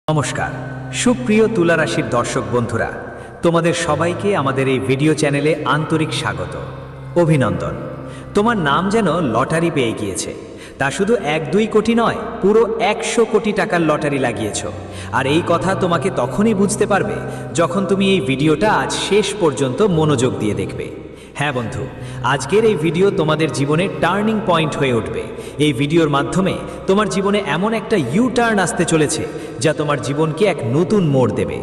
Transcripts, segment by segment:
নমস্কার সুপ্রিয় তুলা রাশির দর্শক বন্ধুরা, তোমাদের সবাইকে আমাদের এই ভিডিও চ্যানেলে আন্তরিক স্বাগত, অভিনন্দন। তোমার নাম যেন লটারি পেয়ে গিয়েছে। তা শুধু 1-2 কোটি নয়, পুরো 100 কোটি টাকার লটারি লাগিয়েছ। আর এই কথা তোমাকে তখনই বুঝতে পারবে যখন তুমি এই ভিডিওটা আজ শেষ পর্যন্ত মনোযোগ দিয়ে দেখবে। হ্যাঁ বন্ধু, আজকের এই ভিডিও তোমাদের জীবনে টার্নিং পয়েন্ট হয়ে উঠবে। এই ভিডিওর মাধ্যমে তোমার জীবনে এমন একটা টার্ন আসতে চলেছে যা তোমার জীবনকে এক নতুন মোড় দেবে।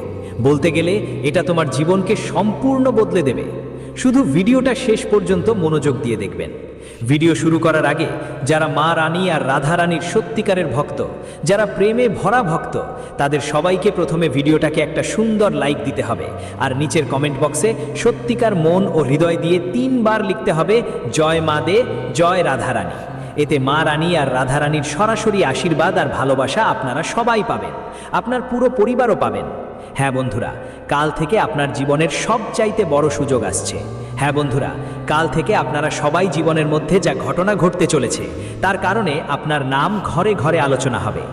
বলতে গেলে এটা তোমার জীবনকে সম্পূর্ণ বদলে দেবে। শুধু ভিডিওটা শেষ পর্যন্ত মনোযোগ দিয়ে দেখবেন। ভিডিও শুরু করার আগে যারা মা রানী আর রাধা রানীর সত্যিকারের ভক্ত, যারা প্রেমে ভরা ভক্ত, তাদের সবাইকে প্রথমে ভিডিওটাকে একটা সুন্দর লাইক দিতে হবে। আর নিচের কমেন্ট বক্সে সত্যিকার মন ও হৃদয় দিয়ে 3 বার লিখতে হবে জয় মা দে, জয় রাধা রানী। এতে মা রানী আর রাধা রানীর সরাসরি আশীর্বাদ আর ভালোবাসা আপনারা সবাই পাবেন, আপনার পুরো পরিবারও পাবেন। হ্যাঁ বন্ধুরা, কাল থেকে আপনার জীবনের সবচাইতে বড় সুযোগ আসছে। হ্যাঁ বন্ধুরা, কাল থেকে আপনারা সবাই জীবনের মধ্যে যা ঘটনা ঘটতে চলেছে তার কারণে আপনার নাম ঘরে ঘরে আলোচনা হবে।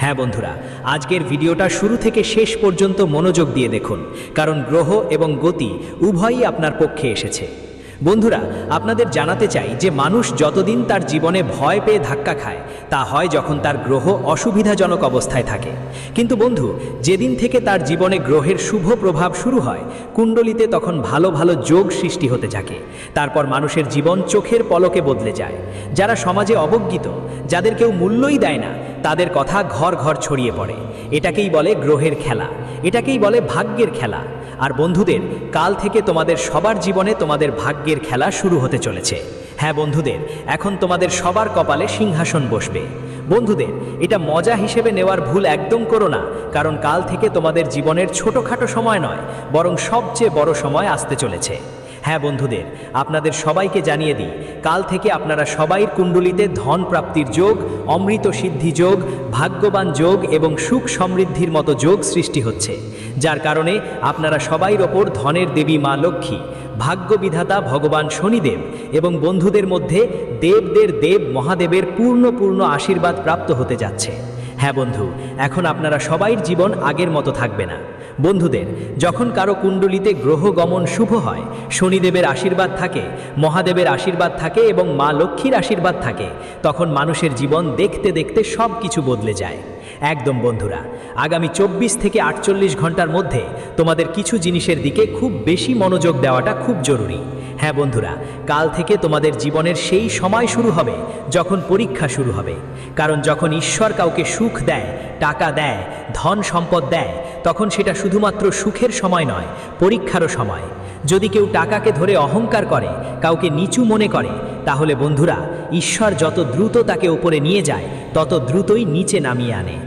হ্যাঁ বন্ধুরা, আজকের ভিডিওটা শুরু থেকে শেষ পর্যন্ত মনোযোগ দিয়ে দেখুন, কারণ গ্রহ এবং গতি উভয়ই আপনার পক্ষে এসেছে। বন্ধুরা, আপনাদের জানাতে চাই যে মানুষ যতদিন তার জীবনে ভয় পেয়ে ধাক্কা খায় তা হয় যখন তার গ্রহ অসুবিধাজনক অবস্থায় থাকে। কিন্তু বন্ধু, যেদিন থেকে তার জীবনে গ্রহের শুভ প্রভাব শুরু হয়, কুণ্ডলিতে তখন ভালো ভালো যোগ সৃষ্টি হতে থাকে। তারপর মানুষের জীবন চোখের পলকে বদলে যায়। যারা সমাজে অবজ্ঞিত, যাদের কেউ মূল্যই দেয় না, তাদের কথা ঘর ঘর ছড়িয়ে পড়ে। এটাকেই বলে গ্রহের খেলা, এটাকেই বলে ভাগ্যের খেলা। আর বন্ধুদের, কাল থেকে তোমাদের সবার জীবনে তোমাদের ভাগ্যের খেলা শুরু হতে চলেছে। হ্যাঁ বন্ধুদের, এখন তোমাদের সবার কপালে সিংহাসন বসবে। বন্ধুদের, এটা মজা হিসেবে নেওয়ার ভুল একদম করো না, কারণ কাল থেকে তোমাদের জীবনের ছোটোখাটো সময় নয়, বরং সবচেয়ে বড় সময় আসতে চলেছে। হ্যাঁ বন্ধুদের, আপনাদের সবাইকে জানিয়ে দিই, কাল থেকে আপনারা সবাইয়ের কুণ্ডলিতে ধন প্রাপ্তির যোগ, অমৃত সিদ্ধি যোগ, ভাগ্যবান যোগ এবং সুখ সমৃদ্ধির মতো যোগ সৃষ্টি হচ্ছে, যার কারণে আপনারা সবাইর ওপর ধনের দেবী মা লক্ষ্মী, ভাগ্য বিধাতা ভগবান শনিদেব এবং বন্ধুদের মধ্যে দেবদের দেব মহাদেবের পূর্ণ আশীর্বাদ প্রাপ্ত হতে যাচ্ছে। হ্যাঁ বন্ধু, এখন আপনারা সবাইর জীবন আগের মতো থাকবে না। বন্ধুদের, যখন কারো কুণ্ডলিতে গ্রহ গমন শুভ হয়, শনিদেবের আশীর্বাদ থাকে, মহাদেবের আশীর্বাদ থাকে এবং মা লক্ষ্মীর আশীর্বাদ থাকে, তখন মানুষের জীবন দেখতে দেখতে সব কিছু বদলে যায়। একদম বন্ধুরা, আগামী 24 থেকে 48 ঘন্টার মধ্যে তোমাদের কিছু জিনিসের দিকে খুব বেশি মনোযোগ দেওয়াটা খুব জরুরি। হ্যাঁ বন্ধুরা, কাল থেকে তোমাদের জীবনের সেই সময় শুরু হবে যখন পরীক্ষা শুরু হবে। কারণ যখন ঈশ্বর কাউকে সুখ দেয়, টাকা দেয়, ধন সম্পদ দেয়, তখন সেটা শুধুমাত্র সুখের সময় নয়, পরীক্ষারও সময়। যদি কেউ টাকাকে ধরে অহংকার করে, কাউকে নিচু মনে করে, তাহলে বন্ধুরা, ঈশ্বর যত দ্রুত তাকে উপরে নিয়ে যায় তত দ্রুতই নিচে নামিয়ে আনে।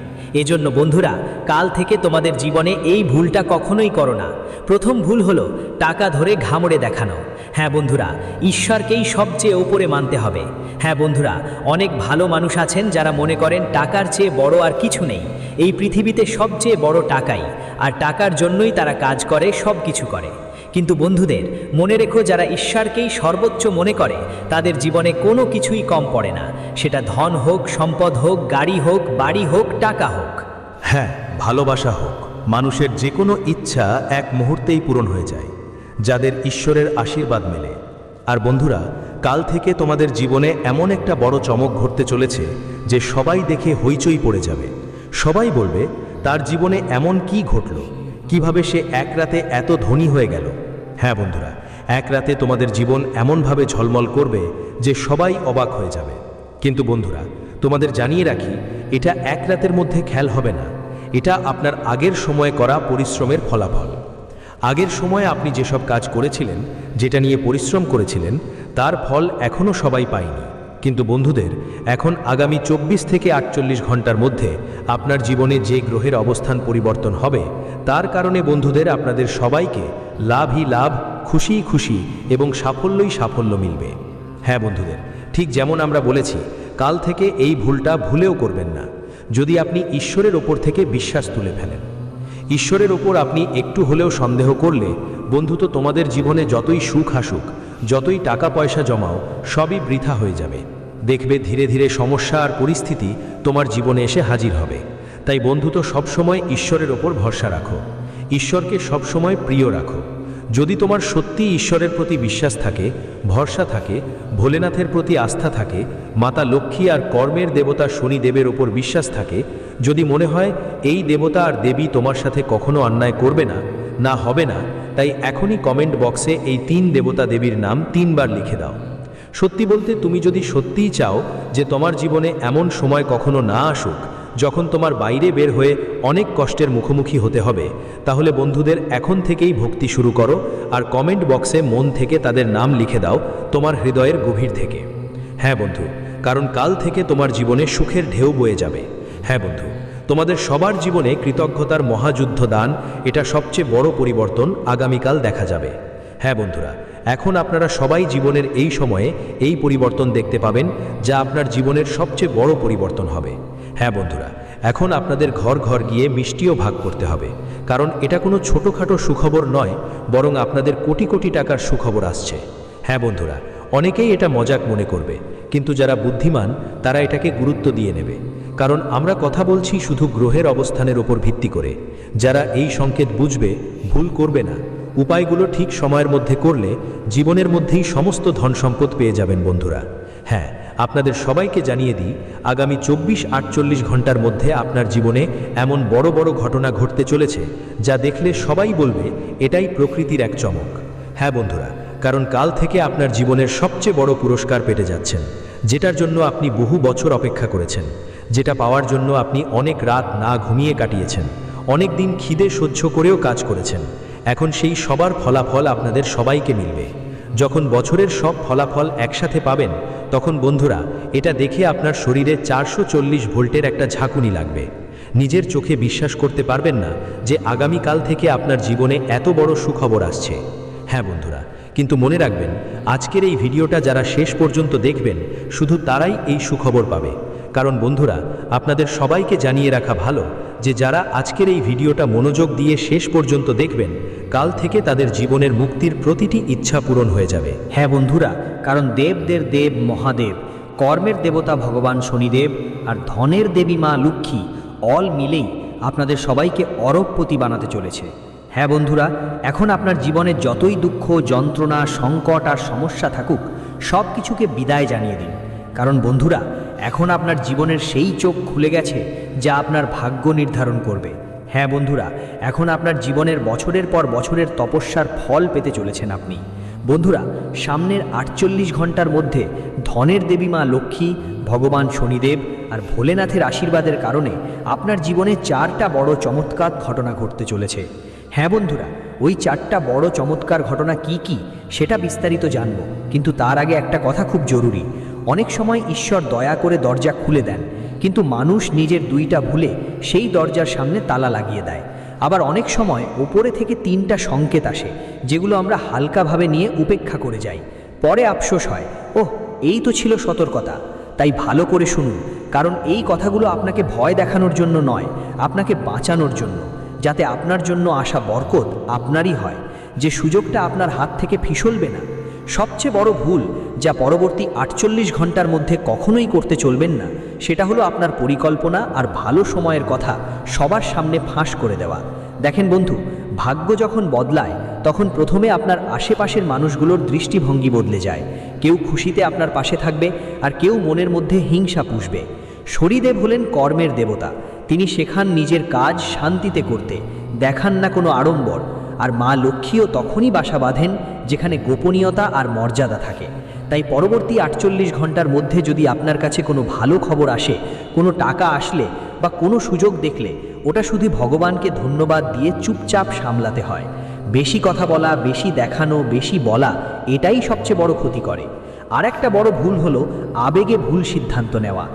এজন্য বন্ধুরা, কাল থেকে তোমাদের জীবনে এই ভুলটা কখনোই করো না। প্রথম ভুল হলো টাকা ধরে ঘামড়ে দেখানো। হ্যাঁ বন্ধুরা, ঈশ্বরকেই সবচেয়ে উপরে মানতে হবে। হ্যাঁ বন্ধুরা, অনেক ভালো মানুষ আছেন যারা মনে করেন টাকার চেয়ে বড় আর কিছু নেই। এই পৃথিবীতে সবচেয়ে বড় টাকাই, আর টাকার জন্যই তারা কাজ করে, সব কিছু করে। কিন্তু বন্ধুদের, মনে রেখো, যারা ঈশ্বরকেই সর্বোচ্চ মনে করে তাদের জীবনে কোনো কিছুই কম পড়ে না। সেটা ধন হোক, সম্পদ হোক, গাড়ি হোক, বাড়ি হোক, টাকা হোক। হ্যাঁ, ভালোবাসা হোক, মানুষের যে কোনো ইচ্ছা এক মুহূর্তেই পূরণ হয়ে যায় যাদের ঈশ্বরের আশীর্বাদ মেলে। আর বন্ধুরা, কাল থেকে তোমাদের জীবনে এমন একটা বড় চমক ঘটতে চলেছে যে সবাই দেখে হইচই পড়ে যাবে। সবাই বলবে তার জীবনে এমন কি ঘটল, কিভাবে সে এক রাতে এত ধনী হয়ে গেল। হ্যাঁ বন্ধুরা, এক রাতে তোমাদের জীবন এমনভাবে ঝলমল করবে যে সবাই অবাক হয়ে যাবে। কিন্তু বন্ধুরা, তোমাদের জানিয়ে রাখি, এটা এক রাতের মধ্যে খেয়াল হবে না। এটা আপনার আগের সময়ে করা পরিশ্রমের ফলাফল। আগের সময়ে আপনি যেসব কাজ করেছিলেন, যেটা নিয়ে পরিশ্রম করেছিলেন, তার ফল এখনও সবাই পায়নি। কিন্তু বন্ধুদের, এখন আগামী 24 থেকে 48 ঘন্টার মধ্যে আপনার জীবনে যে গ্রহের অবস্থান পরিবর্তন হবে, তার কারণে বন্ধুদের আপনাদের সবাইকে লাভই লাভ, খুশিই খুশি এবং সাফল্যই সাফল্য মিলবে। হ্যাঁ বন্ধুদের, ঠিক যেমন আমরা বলেছি, কাল থেকে এই ভুলটা ভুলেও করবেন না। যদি আপনি ঈশ্বরের ওপর থেকে বিশ্বাস তুলে ফেলেন, ঈশ্বরের ওপর আপনি একটু হলেও সন্দেহ করলে, বন্ধু, তো তোমাদের জীবনে যতই সুখ আসুক, যতই টাকা পয়সা জমাও, সবই বৃথা হয়ে যাবে। দেখবে ধীরে ধীরে সমস্যা আর পরিস্থিতি তোমার জীবনে এসে হাজির হবে। তাই বন্ধু তো সবসময় ঈশ্বরের ওপর ভরসা রাখো, ঈশ্বরকে সবসময় প্রিয় রাখো। যদি তোমার সত্যি ঈশ্বরের প্রতি বিশ্বাস থাকে, ভরসা থাকে, ভোলেনাথের প্রতি আস্থা থাকে, মাতা লক্ষ্মী আর কর্মের দেবতা শনিদেবের ওপর বিশ্বাস থাকে, যদি মনে হয় এই দেবতা আর দেবী তোমার সাথে কখনো অন্যায় করবে না, না হবে না, তাই এখনই কমেন্ট বক্সে এই 3 দেবতা দেবীর নাম 3 বার লিখে দাও। সত্যি বলতে তুমি যদি সত্যিই চাও যে তোমার জীবনে এমন সময় কখনো না আসুক যখন তোমার বাইরে বের হয়ে অনেক কষ্টের মুখোমুখি হতে হবে, তাহলে বন্ধুদের এখন থেকেই ভক্তি শুরু করো আর কমেন্ট বক্সে মন থেকে তাদের নাম লিখে দাও তোমার হৃদয়ের গভীর থেকে। হ্যাঁ বন্ধু, কারণ কাল থেকে তোমার জীবনে সুখের ঢেউ বয়ে যাবে। হ্যাঁ বন্ধু, তোমাদের সবার জীবনে কৃতজ্ঞতার মহাযুদ্ধ দান, এটা সবচেয়ে বড় পরিবর্তন আগামীকাল দেখা যাবে। হ্যাঁ বন্ধুরা, এখন আপনারা সবাই জীবনের এই সময়ে এই পরিবর্তন দেখতে পাবেন, যা আপনার জীবনের সবচেয়ে বড় পরিবর্তন হবে। হ্যাঁ বন্ধুরা, এখন আপনাদের ঘর ঘর গিয়ে মিষ্টিও ভাগ করতে হবে, কারণ এটা কোনো ছোটোখাটো সুখবর নয়, বরং আপনাদের কোটি কোটি টাকার সুখবর আসছে। হ্যাঁ বন্ধুরা, অনেকেই এটা মজাক মনে করবে, কিন্তু যারা বুদ্ধিমান তারা এটাকে গুরুত্ব দিয়ে নেবে, কারণ আমরা কথা বলছি শুধু গ্রহের অবস্থানের ওপর ভিত্তি করে। যারা এই সংকেত বুঝবে, ভুল করবে না, উপায়গুলো ঠিক সময়ের মধ্যে করলে জীবনের মধ্যেই সমস্ত ধন সম্পদ পেয়ে যাবেন বন্ধুরা। হ্যাঁ, আপনাদের সবাইকে জানিয়ে দিই, আগামী 24-48 ঘন্টার মধ্যে আপনার জীবনে এমন বড় বড় ঘটনা ঘটতে চলেছে যা দেখলে সবাই বলবে এটাই প্রকৃতির এক চমক। হ্যাঁ বন্ধুরা, কারণ কাল থেকে আপনার জীবনের সবচেয়ে বড় পুরস্কার পেতে যাচ্ছেন, যেটার জন্য আপনি বহু বছর অপেক্ষা করেছেন, যেটা পাওয়ার জন্য আপনি অনেক রাত না ঘুমিয়ে কাটিয়েছেন, অনেক দিন খিদে সহ্য করেও কাজ করেছেন। এখন সেই সবার ফলাফল আপনাদের সবাইকে মিলবে। যখন বছরের সব ফলাফল একসাথে পাবেন, তখন বন্ধুরা এটা দেখে আপনার শরীরে 440 ভোল্টের একটা ঝাঁকুনি লাগবে। নিজের চোখে বিশ্বাস করতে পারবেন না যে আগামীকাল থেকে আপনার জীবনে এত বড় সুখবর আসছে। হ্যাঁ বন্ধুরা, কিন্তু মনে রাখবেন, আজকের এই ভিডিওটা যারা শেষ পর্যন্ত দেখবেন শুধু তারাই এই সুখবর পাবে। কারণ বন্ধুরা, আপনাদের সবাইকে জানিয়ে রাখা ভালো যে যারা আজকের এই ভিডিওটা মনোযোগ দিয়ে শেষ পর্যন্ত দেখবেন, কাল থেকে তাদের জীবনের মুক্তির প্রতিটি ইচ্ছা পূরণ হয়ে যাবে। হ্যাঁ বন্ধুরা, কারণ দেবদের দেব মহাদেব, কর্মের দেবতা ভগবান শনিদেব আর ধনের দেবী মা লক্ষ্মী অল মিলেই আপনাদের সবাইকে অরবপতি বানাতে চলেছে। হ্যাঁ বন্ধুরা, এখন আপনার জীবনে যতই দুঃখ, যন্ত্রণা, সংকট আর সমস্যা থাকুক, সব কিছুকে বিদায় জানিয়ে দিন। কারণ বন্ধুরা, এখন আপনার জীবনের সেই চোখ খুলে গেছে যা আপনার ভাগ্য নির্ধারণ করবে। হ্যাঁ বন্ধুরা, এখন আপনার জীবনের বছরের পর বছরের তপস্যার ফল পেতে চলেছেন আপনি। বন্ধুরা, সামনের 48 ঘন্টার মধ্যে ধনের দেবী মা লক্ষ্মী, ভগবান শনিদেব আর ভোলেনাথের আশীর্বাদের কারণে আপনার জীবনে 4টা বড় চমৎকার ঘটনা ঘটতে চলেছে। হ্যাঁ বন্ধুরা, ওই 4টা বড় চমৎকার ঘটনা কি কি সেটা বিস্তারিত জানব, কিন্তু তার আগে একটা কথা খুব জরুরি। অনেক সময় ঈশ্বর দয়া করে দরজা খুলে দেন, কিন্তু মানুষ নিজের 2টা ভুলে সেই দরজার সামনে তালা লাগিয়ে দেয়। আবার অনেক সময় ওপরে থেকে 3টা সংকেত আসে, যেগুলো আমরা হালকাভাবে নিয়ে উপেক্ষা করে যাই। পরে আফসোস হয়, ওহ, এই তো ছিল সতর্কতা। তাই ভালো করে শুনুন, কারণ এই কথাগুলো আপনাকে ভয় দেখানোর জন্য নয়, আপনাকে বাঁচানোর জন্য, যাতে আপনার জন্য আসা বরকত আপনারই হয়, যে সুযোগটা আপনার হাত থেকে ফিসলবে না। সবচেয়ে বড় ভুল যা পরবর্তী 48 ঘন্টার মধ্যে কখনোই করতে চলবেন না, সেটা হলো আপনার পরিকল্পনা আর ভালো সময়ের কথা সবার সামনে ফাঁস করে দেওয়া। দেখেন বন্ধু, ভাগ্য যখন বদলায় তখন প্রথমে আপনার আশেপাশের মানুষগুলোর দৃষ্টিভঙ্গি বদলে যায়। কেউ খুশিতে আপনার পাশে থাকবে আর কেউ মনের মধ্যে হিংসা পুষবে। শনিদেব হলেন কর্মের দেবতা, তিনি শেখান নিজের কাজ শান্তিতে করতে, দেখান না কোনো আড়ম্বর। আর মা লক্ষ্মীও তখনই বাসা বাঁধেন যেখানে গোপনীয়তা আর মর্যাদা থাকে। তাই পরবর্তী 48 ঘন্টার মধ্যে যদি আপনার কাছে কোনো ভালো খবর আসে, কোনো টাকা আসলে বা কোনো সুযোগ দেখলে, ওটা শুধু ভগবানকে ধন্যবাদ দিয়ে চুপচাপ সামলাতে হয়। বেশি কথা বলা, বেশি দেখানো, বেশি বলা, এটাই সবচেয়ে বড় ক্ষতি করে। আর একটা বড় ভুল হলো আবেগে ভুল সিদ্ধান্ত নেওয়া।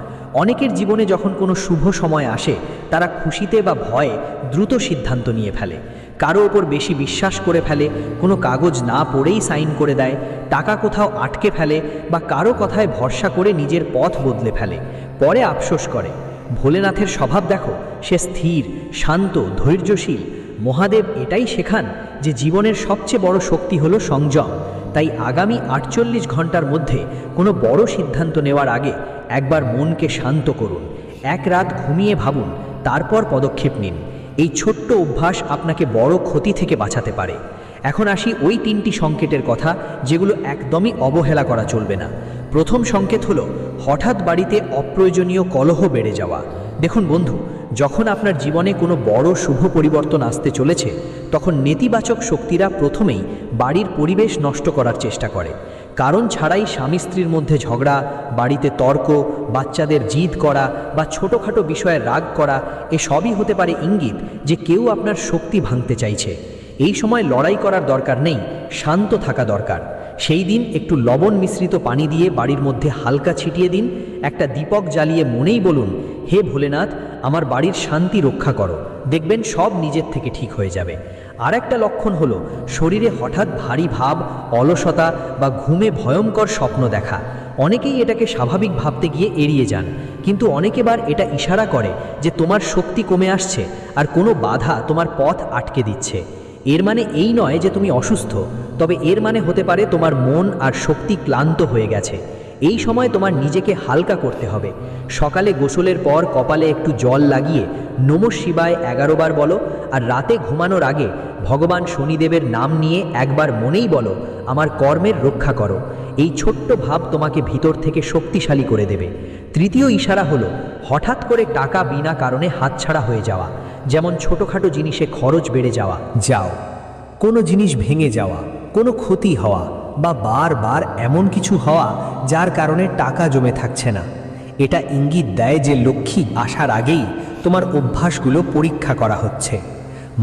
অনেকের জীবনে যখন কোনো শুভ সময় আসে, তারা খুশিতে বা ভয়ে দ্রুত সিদ্ধান্ত নিয়ে ফেলে, কারো ওপর বেশি বিশ্বাস করে ফেলে, কোনো কাগজ না পড়েই সাইন করে দেয়, টাকা কোথাও আটকে ফেলে বা কারো কথায় ভরসা করে নিজের পথ বদলে ফেলে, পরে আফসোস করে। ভোলেনাথের স্বভাব দেখো, সে স্থির, শান্ত, ধৈর্যশীল। মহাদেব এটাই শেখান যে জীবনের সবচেয়ে বড় শক্তি হলো সংযম। তাই আগামী 48 ঘন্টার মধ্যে কোনো বড় সিদ্ধান্ত নেওয়ার আগে একবার মনকে শান্ত করুন। এক রাত ঘুমিয়ে ভাবুন তারপর পদক্ষেপ নিন। এই ছোট্ট অভ্যাস আপনাকে বড় ক্ষতি থেকে বাঁচাতে পারে। এখন আসি ওই 3টি সংকেতের কথা যেগুলো একদমই অবহেলা করা চলবে না। প্রথম সংকেত হলো হঠাৎ বাড়িতে অপ্রয়োজনীয় কলহ বেড়ে যাওয়া। দেখুন বন্ধু, যখন আপনার জীবনে কোনো বড় শুভ পরিবর্তন আসতে চলেছে, তখন নেতিবাচক শক্তিরা প্রথমেই বাড়ির পরিবেশ নষ্ট করার চেষ্টা করে। কারণ ছাড়াই স্বামী স্ত্রীর মধ্যে ঝগড়া, বাড়িতে তর্ক, বাচ্চাদের জিদ করা বা ছোটোখাটো বিষয়ে রাগ করা, এসবই হতে পারে ইঙ্গিত যে কেউ আপনার শক্তি ভাঙতে চাইছে। এই সময় লড়াই করার দরকার নেই, শান্ত থাকা দরকার। সেই দিন একটু লবণ মিশ্রিত পানি দিয়ে বাড়ির মধ্যে হালকা ছিটিয়ে দিন, একটা দীপক জ্বালিয়ে মনেই বলুন, হে ভোলেনাথ, আমার বাড়ির শান্তি রক্ষা করো। দেখবেন সব নিজের থেকে ঠিক হয়ে যাবে। আর একটা লক্ষণ হলো শরীরে হঠাৎ ভারী ভাব, অলসতা বা ঘুমে ভয়ঙ্কর স্বপ্ন দেখা। অনেকেই এটাকে স্বাভাবিক ভাবতে গিয়ে এড়িয়ে যান, কিন্তু অনেকেবার এটা ইশারা করে যে তোমার শক্তি কমে আসছে আর কোনো বাধা তোমার পথ আটকে দিচ্ছে। এর মানে এই নয় যে তুমি অসুস্থ, তবে এর মানে হতে পারে তোমার মন আর শক্তি ক্লান্ত হয়ে গেছে। এই সময় তোমার নিজেকে হালকা করতে হবে। সকালে গোসলের পর কপালে একটু জল লাগিয়ে নমঃ শিবায় 11 বার বলো, আর রাতে ঘুমানোর আগে ভগবান শনিদেবের নাম নিয়ে একবার মনেই বলো, আমার কর্মের রক্ষা করো। এই ছোট্ট ভাব তোমাকে ভিতর থেকে শক্তিশালী করে দেবে। তৃতীয় ইশারা হলো হঠাৎ করে টাকা বিনা কারণে হাতছাড়া হয়ে যাওয়া, যেমন ছোটোখাটো জিনিসে খরচ বেড়ে যাওয়া, কোনো জিনিস ভেঙে যাওয়া, কোনো ক্ষতি হওয়া বা বারবার এমন কিছু হওয়া যার কারণে টাকা জমে থাকছে না। এটা ইঙ্গিত দেয় যে লক্ষ্মী আসার আগেই তোমার অভ্যাসগুলো পরীক্ষা করা হচ্ছে।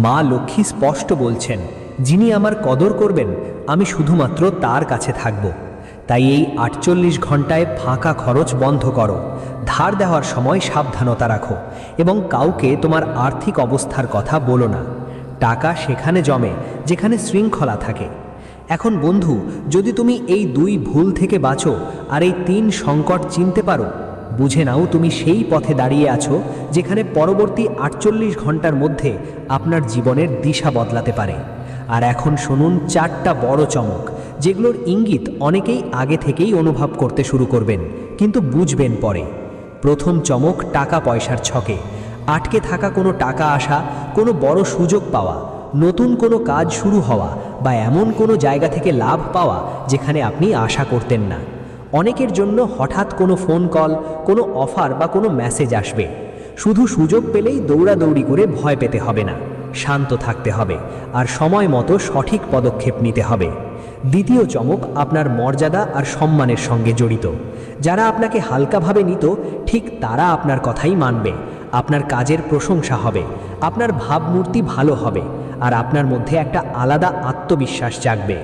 মা লক্ষ্মী স্পষ্ট বলছেন, যিনি আমার কদর করবেন আমি শুধুমাত্র তার কাছে থাকব। তাই এই 48 ঘন্টায় ফাঁকা খরচ বন্ধ করো, ধার দেওয়ার সময় সাবধানতা রাখো এবং কাউকে তোমার আর্থিক অবস্থার কথা বলো না। টাকা সেখানে জমে যেখানে শৃঙ্খলা থাকে। এখন বন্ধু, যদি তুমি এই 2 ভুল থেকে বাঁচো আর এই 3 সংকট চিনতে পারো, বুঝে নাও তুমি সেই পথে দাঁড়িয়ে আছো যেখানে পরবর্তী 48 ঘন্টার মধ্যে আপনার জীবনের দিশা বদলাতে পারে। আর এখন শুনুন 4টা বড় চমক, যেগুলোর ইঙ্গিত অনেকেই আগে থেকেই অনুভব করতে শুরু করবেন, কিন্তু বুঝবেন পরে। প্রথম চমক, টাকা পয়সার ছকে। আটকে থাকা কোনো টাকা আসা, কোনো বড় সুযোগ পাওয়া, নতুন কোনো কাজ শুরু হওয়া বা এমন কোনো জায়গা থেকে লাভ পাওয়া যেখানে আপনি আশা করতেন না। অনেকের জন্য হঠাৎ কোনো ফোন কল, কোনো অফার বা কোনো মেসেজ আসবে। শুধু সুযোগ পেলেই দৌড়াদৌড়ি করে ভয় পেতে হবে না, শান্ত থাকতে হবে আর সময় মতো সঠিক পদক্ষেপ নিতে হবে। দ্বিতীয় চমক, আপনার মর্যাদা আর সম্মানের সঙ্গে জড়িত। যারা আপনাকে হালকাভাবে নিত, ঠিক তারা আপনার কথাই মানবে। আপনার কাজের প্রশংসা হবে, আপনার ভাবমূর্তি ভালো হবে আর আপনার মধ্যে একটা আলাদা আত্মবিশ্বাস জাগবে।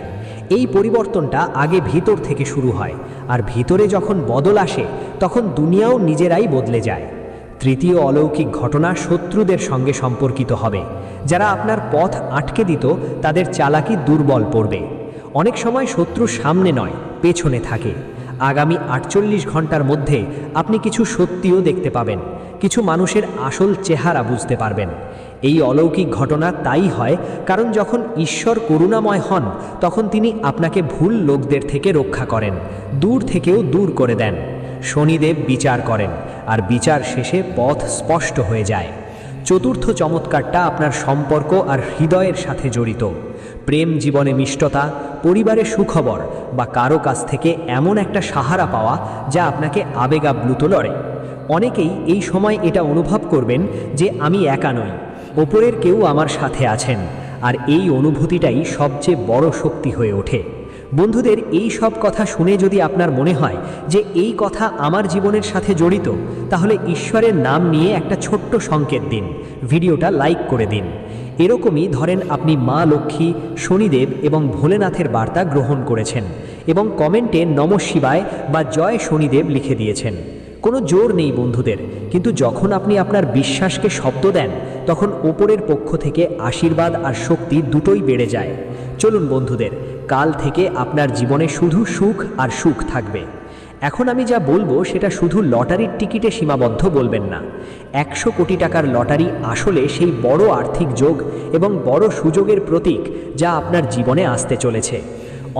এই পরিবর্তনটা আগে ভিতর থেকে শুরু হয়, আর ভিতরে যখন বদল আসে তখন দুনিয়াও নিজেরাই বদলে যায়। তৃতীয় অলৌকিক ঘটনা, শত্রুদের সঙ্গে সম্পর্কিত হবে। যারা আপনার পথ আটকে দিত তাদের চালাকি দুর্বল পড়বে। অনেক সময় শত্রু সামনে নয়, পেছনে থাকে। আগামী 48 ঘন্টার মধ্যে আপনি কিছু সত্যিও দেখতে পাবেন, কিছু মানুষের আসল চেহারা বুঝতে পারবেন। এই অলৌকিক ঘটনা তাই হয় কারণ যখন ঈশ্বর করুণাময় হন তখন তিনি আপনাকে ভুল লোকদের থেকে রক্ষা করেন, দূর থেকেও দূর করে দেন। শনিদেব বিচার করেন আর বিচার শেষে পথ স্পষ্ট হয়ে যায়। চতুর্থ চমৎকারটা আপনার সম্পর্ক আর হৃদয়ের সাথে জড়িত। প্রেম জীবনে মিষ্টতা, পরিবারে সুখবর বা কারো কাছ থেকে এমন একটা সাহারা পাওয়া যা আপনাকে আবেগাপ্লুত করে। অনেকেই এই সময় এটা অনুভব করবেন যে আমি একা নই, ওপরের কেউ আমার সাথে আছেন, আর এই অনুভূতিটাই সবচেয়ে বড় শক্তি হয়ে ওঠে। বন্ধুদের, এই সব কথা শুনে যদি আপনার মনে হয় যে এই কথা আমার জীবনের সাথে জড়িত, তাহলে ঈশ্বরের নাম নিয়ে একটা ছোট্ট সংকেত দিন, ভিডিওটা লাইক করে দিন। এরকমই ধরেন আপনি মা লক্ষ্মী, শনিদেব এবং ভোলেনাথের বার্তা গ্রহণ করেছেন এবং কমেন্টে নমঃ শিবায় বা জয় শনিদেব লিখে দিয়েছেন। কোনো জোর নেই বন্ধুদের, কিন্তু যখন আপনি আপনার বিশ্বাসকে শব্দ দেন তখন ওপরের পক্ষ থেকে আশীর্বাদ আর শক্তি দুটোই বেড়ে যায়। চলুন বন্ধুদের, কাল থেকে আপনার জীবনে শুধু সুখ আর সুখ থাকবে। এখন আমি যা বলবো সেটা শুধু লটারির টিকিটে সীমাবদ্ধ বলবেন না। 100 কোটি টাকার লটারি আসলে সেই বড় আর্থিক যোগ এবং বড় সুযোগের প্রতীক যা আপনার জীবনে আসতে চলেছে।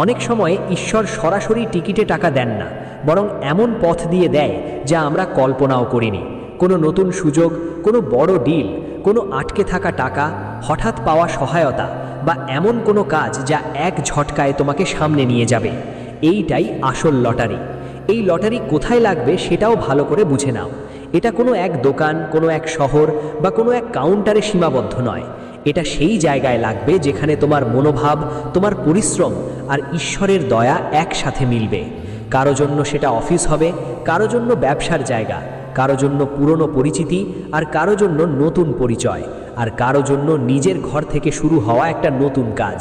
অনেক সময় ঈশ্বর সরাসরি টিকিটে টাকা দেন না, বরং এমন পথ দিয়ে দেয় যা আমরা কল্পনাও করিনি। কোনো নতুন সুযোগ, কোনো বড় ডিল, কোনো আটকে থাকা টাকা, হঠাৎ পাওয়া সহায়তা বা এমন কোনো কাজ যা এক ঝটকায় তোমাকে সামনে নিয়ে যাবে। এইটাই আসল লটারি। এই লটারি কোথায় লাগবে সেটাও ভালো করে বুঝে নাও। এটা কোনো এক দোকান, কোনো এক শহর বা কোনো এক কাউন্টারে সীমাবদ্ধ নয়। এটা সেই জায়গায় লাগবে যেখানে তোমার মনোভাব, তোমার পরিশ্রম আর ঈশ্বরের দয়া একসাথে মিলবে। কারো জন্য সেটা অফিস হবে, কারো জন্য ব্যবসার জায়গা, কারো জন্য পুরনো পরিচিতি, আর কারো জন্য নতুন পরিচয়, আর কারো জন্য নিজের ঘর থেকে শুরু হওয়া একটা নতুন কাজ।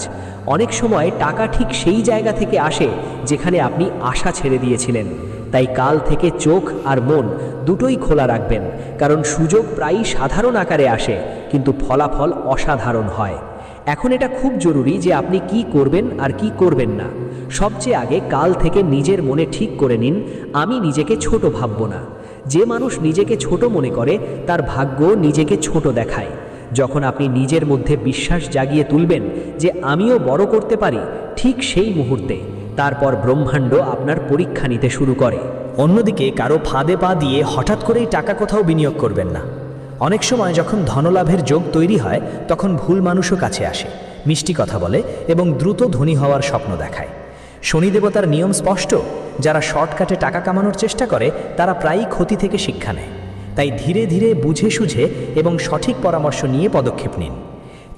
অনেক সময় টাকা ঠিক সেই জায়গা থেকে আসে যেখানে আপনি আশা ছেড়ে দিয়েছিলেন। তাই কাল থেকে চোখ আর মন দুটোই খোলা রাখবেন, কারণ সুযোগ প্রায়ই সাধারণ আকারে আসে, কিন্তু ফলাফল অসাধারণ হয়। এখন এটা খুব জরুরি যে আপনি কি করবেন আর কি করবেন না। সবচেয়ে আগে কাল থেকে নিজের মনে ঠিক করে নিন, আমি নিজেকে ছোট ভাবব না। যে মানুষ নিজেকে ছোট মনে করে তার ভাগ্য নিজেকে ছোট দেখায়। যখন আপনি নিজের মধ্যে বিশ্বাস জাগিয়ে তুলবেন যে আমিও বড় করতে পারি, ঠিক সেই মুহূর্তে তারপর ব্রহ্মাণ্ড আপনার পরীক্ষা নিতে শুরু করে। অন্যদিকে কারো ফাঁদে পা দিয়ে হঠাৎ করেই টাকা কোথাও বিনিয়োগ করবেন না। অনেক সময় যখন ধনলাভের যোগ তৈরি হয় তখন ভুল মানুষও কাছে আসে, মিষ্টি কথা বলে এবং দ্রুত ধনী হওয়ার স্বপ্ন দেখায়। শনি দেবতার নিয়ম স্পষ্ট, যারা শর্টকাটে টাকা কামানোর চেষ্টা করে তারা প্রায়ই ক্ষতি থেকে শিক্ষা নেয়। তাই ধীরে ধীরে বুঝে সুঝে এবং সঠিক পরামর্শ নিয়ে পদক্ষেপ নিন।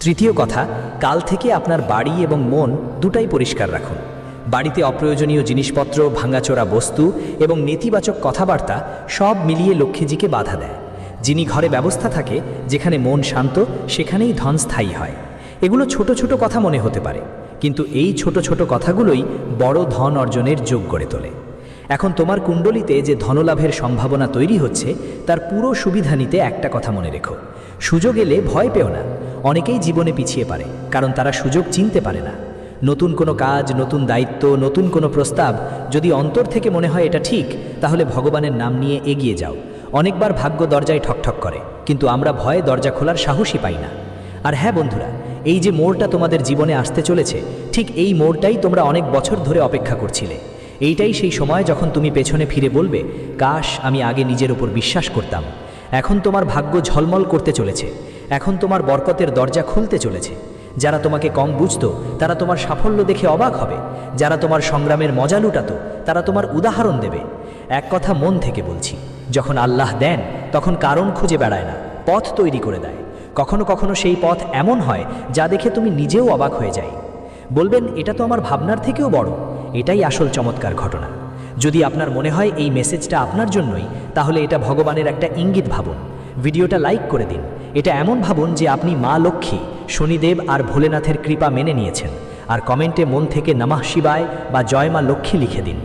তৃতীয় কথা, কাল থেকে আপনার বাড়ি এবং মন দুটাই পরিষ্কার রাখুন। বাড়িতে অপ্রয়োজনীয় জিনিসপত্র, ভাঙাচোরা বস্তু এবং নেতিবাচক কথাবার্তা সব মিলিয়ে লক্ষ্মীজিকে বাধা দেয়। যিনি ঘরে ব্যবস্থা থাকে, যেখানে মন শান্ত, সেখানেই ধন স্থায়ী হয়। এগুলো ছোট ছোট কথা মনে হতে পারে, কিন্তু এই ছোট ছোট কথাগুলোই বড় ধন অর্জনের যোগ গড়ে তোলে। এখন তোমার কুণ্ডলিতে যে ধনলাভের সম্ভাবনা তৈরি হচ্ছে তার পুরো সুবিধা নিতে একটা কথা মনে রেখো, সুযোগ এলে ভয় পেও না। অনেকেই জীবনে পিছিয়ে পারে কারণ তারা সুযোগ চিনতে পারে না। নতুন কোনো কাজ, নতুন দায়িত্ব, নতুন কোনো প্রস্তাব যদি অন্তর থেকে মনে হয় এটা ঠিক, তাহলে ভগবানের নাম নিয়ে এগিয়ে যাও। অনেকবার ভাগ্য দরজায় ঠকঠক করে, কিন্তু আমরা ভয়ে দরজা খোলার সাহসই পাই না। আর হ্যাঁ বন্ধুরা, এই যে মোড়টা তোমাদের জীবনে আসতে চলেছে, ঠিক এই মোড়টাই তোমরা অনেক বছর ধরে অপেক্ষা করছিলে। এইটাই সেই সময় যখন তুমি পেছনে ফিরে বলবে, কাশ আমি আগে নিজের উপর বিশ্বাস করতাম। এখন তোমার ভাগ্য ঝলমল করতে চলেছে। এখন তোমার বরকতের দরজা খুলতে চলেছে। যারা তোমাকে কম বুঝতো তারা তোমার সাফল্য দেখে অবাক হবে। যারা তোমার সংগ্রামের মজা লুটাতো তারা তোমার উদাহরণ দেবে। এক কথা মন থেকে বলছি, যখন আল্লাহ দেন তখন কারণ খুঁজে বেড়ায় না, পথ তৈরি করে দেয়। কখনো কখনো সেই পথ এমন হয় যা দেখে তুমি নিজেও অবাক হয়ে যাই। বলবেন, এটা তো আমার ভাবনার থেকেও বড়। এটাই আসল চমৎকার ঘটনা। যদি আপনার মনে হয় এই মেসেজটা আপনার জন্যই, তাহলে এটা ভগবানের একটা ইঙ্গিত ভাবুন। ভিডিওটা লাইক করে দিন। এটা এমন ভাবুন যে আপনি মা লক্ষ্মী, শনিদেব আর ভোলেনাথের কৃপা মেনে নিয়েছেন। আর কমেন্টে মন থেকে নমঃ শিবায় বা জয় মা লক্ষ্মী লিখে দিন।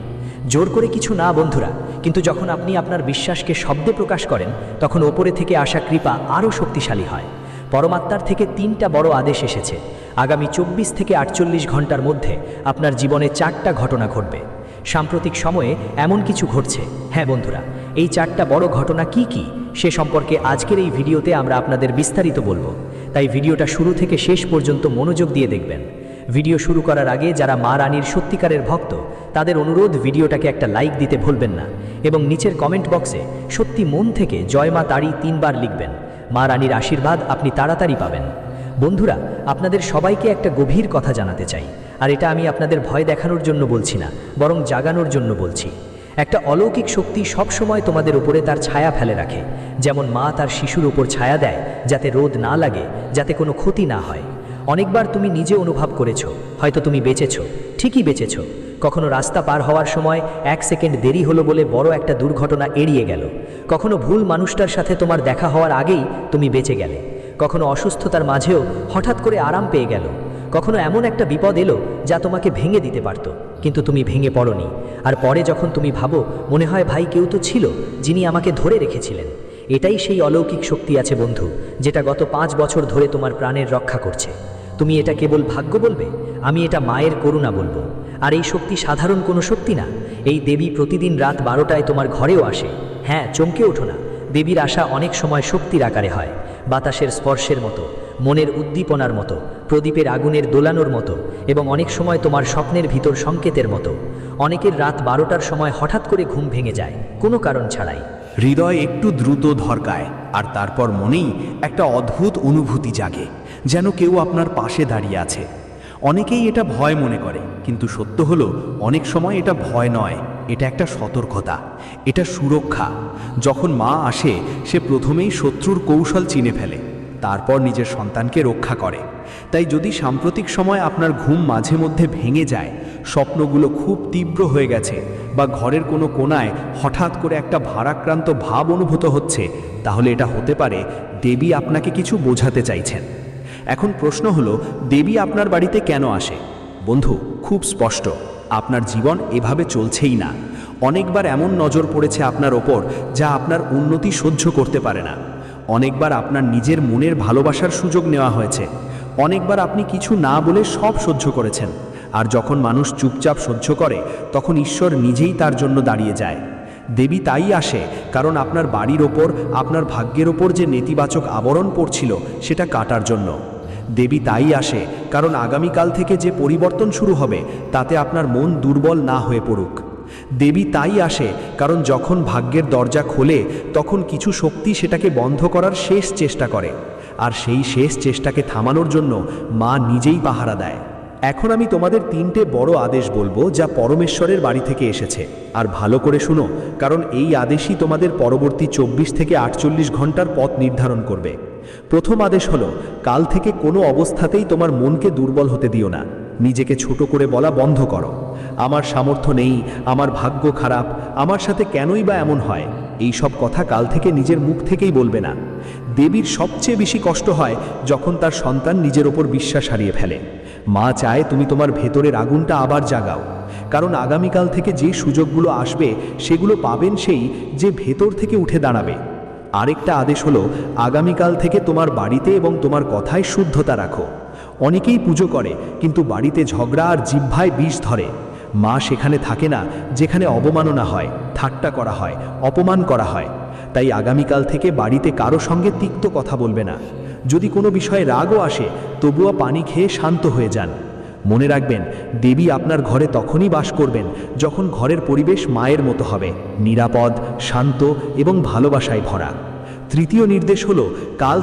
জোর করে কিছু না বন্ধুরা, কিন্তু যখন আপনি আপনার বিশ্বাসকে শব্দে প্রকাশ করেন তখন ওপরে থেকে আসা কৃপা আরও শক্তিশালী হয়। পরমাত্মার থেকে 3টা বড় আদেশ এসেছে। আগামী 24 থেকে 48 ঘন্টার মধ্যে আপনার জীবনে 4টা ঘটনা ঘটবে। সাম্প্রতিক সময়ে এমন কিছু ঘটছে। হ্যাঁ বন্ধুরা, এই 4টা বড় ঘটনা কি কি সে সম্পর্কে আজকের এই ভিডিওতে আমরা আপনাদের বিস্তারিত বলবো। তাই ভিডিওটা শুরু থেকে শেষ পর্যন্ত মনোযোগ দিয়ে দেখবেন। ভিডিও শুরু করার আগে যারা মা রানীর সত্যিকারের ভক্ত তাদের অনুরোধ, ভিডিওটাকে একটা লাইক দিতে ভুলবেন না এবং নিচের কমেন্ট বক্সে সত্যি মন থেকে জয় মা তারি 3 বার লিখবেন। মা রানীর আশীর্বাদ আপনি তাড়াতাড়ি পাবেন। বন্ধুরা, আপনাদের সবাইকে একটা গভীর কথা জানাতে চাই, আর এটা আমি আপনাদের ভয় দেখানোর জন্য বলছি না, বরং জাগানোর জন্য বলছি। একটা অলৌকিক শক্তি সব সময় তোমাদের উপরে তার ছায়া ফেলে রাখে। যেমন মা তার শিশুর উপর ছায়া দেয় যাতে রোদ না লাগে, যাতে কোনো ক্ষতি না হয়। অনেকবার তুমি নিজে অনুভব করেছো, হয়তো তুমি বেঁচেছো, ঠিকই বেঁচেছো। কখনো রাস্তা পার হওয়ার সময় 1 সেকেন্ড দেরি হলো বলে বড় একটা দুর্ঘটনা এড়িয়ে গেল। কখনো ভুল মানুষটার সাথে তোমার দেখা হওয়ার আগেই তুমি বেঁচে গেলে। কখনো অসুস্থতার মাঝেও হঠাৎ করে আরাম পেয়ে গেল। কখনো এমন একটা বিপদ এলো যা তোমাকে ভেঙে দিতে পারত, কিন্তু তুমি ভেঙে পড়নি। আর পরে যখন তুমি ভাবো, মনে হয় ভাই কেউ তো ছিল যিনি আমাকে ধরে রেখেছিলেন। এটাই সেই অলৌকিক শক্তি আছে বন্ধু, যেটা গত 5 বছর ধরে তোমার প্রাণের রক্ষা করছে। তুমি এটা কেবল ভাগ্য বলবে, আমি এটা মায়ের করুণা বলবো। আর এই শক্তি সাধারণ কোনো শক্তি না। এই দেবী প্রতিদিন রাত 12টায় তোমার ঘরেও আসে। হ্যাঁ, চমকে ওঠো না। দেবীর আসা অনেক সময় শক্তির আকারে হয়, বাতাসের স্পর্শের মতো, মনের উদ্দীপনার মতো, প্রদীপের আগুনের দোলানোর মতো, এবং অনেক সময় তোমার স্বপ্নের ভিতর সংকেতের মতো। অনেকের রাত 12টার সময় হঠাৎ করে ঘুম ভেঙে যায়, কোনো কারণ ছাড়াই। হৃদয় একটু দ্রুত ধড়কায়, আর তারপর মনেই একটা অদ্ভুত অনুভূতি জাগে, যেন কেউ আপনার পাশে দাঁড়িয়ে আছে। অনেকেই এটা ভয় মনে করে, কিন্তু সত্য হলো অনেক সময় এটা ভয় নয়, এটা একটা সতর্কতা, এটা সুরক্ষা। যখন মা আসে, সে প্রথমেই শত্রুর কৌশল চিনে ফেলে, তারপর নিজের সন্তানকে রক্ষা করে। তাই যদি সাম্প্রতিক সময় আপনার ঘুম মাঝে মধ্যে ভেঙে যায়, স্বপ্নগুলো খুব তীব্র হয়ে গেছে, বা ঘরের কোনো কোণায় হঠাৎ করে একটা ভারাক্রান্ত ভাব অনুভূত হচ্ছে, তাহলে এটা হতে পারে দেবী আপনাকে কিছু বোঝাতে চাইছেন। এখন প্রশ্ন হলো, দেবী আপনার বাড়িতে কেন আসে? বন্ধু, খুব স্পষ্ট, আপনার জীবন এভাবে চলছেই না। অনেকবার এমন নজর পড়েছে আপনার ওপর, যা আপনার উন্নতি সহ্য করতে পারে না। অনেকবার আপনার নিজের মনের ভালোবাসার সুযোগ নেওয়া হয়েছে। অনেকবার আপনি কিছু না বলে সব সহ্য করেছেন, আর যখন মানুষ চুপচাপ সহ্য করে, তখন ঈশ্বর নিজেই তার জন্য দাঁড়িয়ে যায়। দেবী তাই আসে কারণ আপনার বাড়ির ওপর, আপনার ভাগ্যের ওপর যে নেতিবাচক আবরণ পড়ছিল, সেটা কাটার জন্য। দেবী তাই আসে কারণ আগামীকাল থেকে যে পরিবর্তন শুরু হবে, তাতে আপনার মন দুর্বল না হয়ে পড়ুক। দেবী তাই আসে কারণ যখন ভাগ্যের দরজা খোলে, তখন কিছু শক্তি সেটাকে বন্ধ করার শেষ চেষ্টা করে, আর সেই শেষ চেষ্টাকে থামানোর জন্য মা নিজেই পাহারা দেয়। এখন আমি তোমাদের 3টে বড় আদেশ বলবো, যা পরমেশ্বরের বাড়ি থেকে এসেছে। আর ভালো করে শুনো, কারণ এই আদেশই তোমাদের পরবর্তী 24 থেকে 48 ঘন্টার পথ নির্ধারণ করবে। প্রথম আদেশ হলো, কাল থেকে কোনো অবস্থাতেই তোমার মনকে দুর্বল হতে দিও না। নিজেকে ছোট করে বলা বন্ধ করো। আমার সামর্থ্য নেই, আমার ভাগ্য খারাপ, আমার সাথে কেনই বা এমন হয়, এই সব কথা কাল থেকে নিজের মুখ থেকেই বলবে না। দেবীর সবচেয়ে বেশি কষ্ট হয় যখন তার সন্তান নিজের ওপর বিশ্বাস হারিয়ে ফেলে। মা চায় তুমি তোমার ভেতরের আগুনটা আবার জাগাও, কারণ আগামীকাল থেকে যে সুযোগগুলো আসবে, সেগুলো পাবেন সেই যে ভেতর থেকে উঠে দাঁড়াবে। আরেকটা আদেশ হলো, আগামীকাল থেকে তোমার বাড়িতে এবং তোমার কথায় শুদ্ধতা রাখো। অনেকেই পুজো করে, কিন্তু বাড়িতে ঝগড়া আর জিহ্বায় বিষ ধরে। মা সেখানে থাকে না যেখানে অবমাননা হয়, ঠাট্টা করা হয়, অপমান করা হয়। তাই আগামীকাল থেকে বাড়িতে কারো সঙ্গে তিক্ত কথা বলবে না। যদি কোনো বিষয়ে রাগও আসে, তবুও পানি খেয়ে শান্ত হয়ে যান। মনে রাখবেন, দেবী আপনার ঘরে তখনই বাস করবেন যখন ঘরের পরিবেশ মায়ের মতো হবে, নিরাপদ, শান্ত এবং ভালোবাসায় ভরা। তৃতীয় নির্দেশ হলো, কাল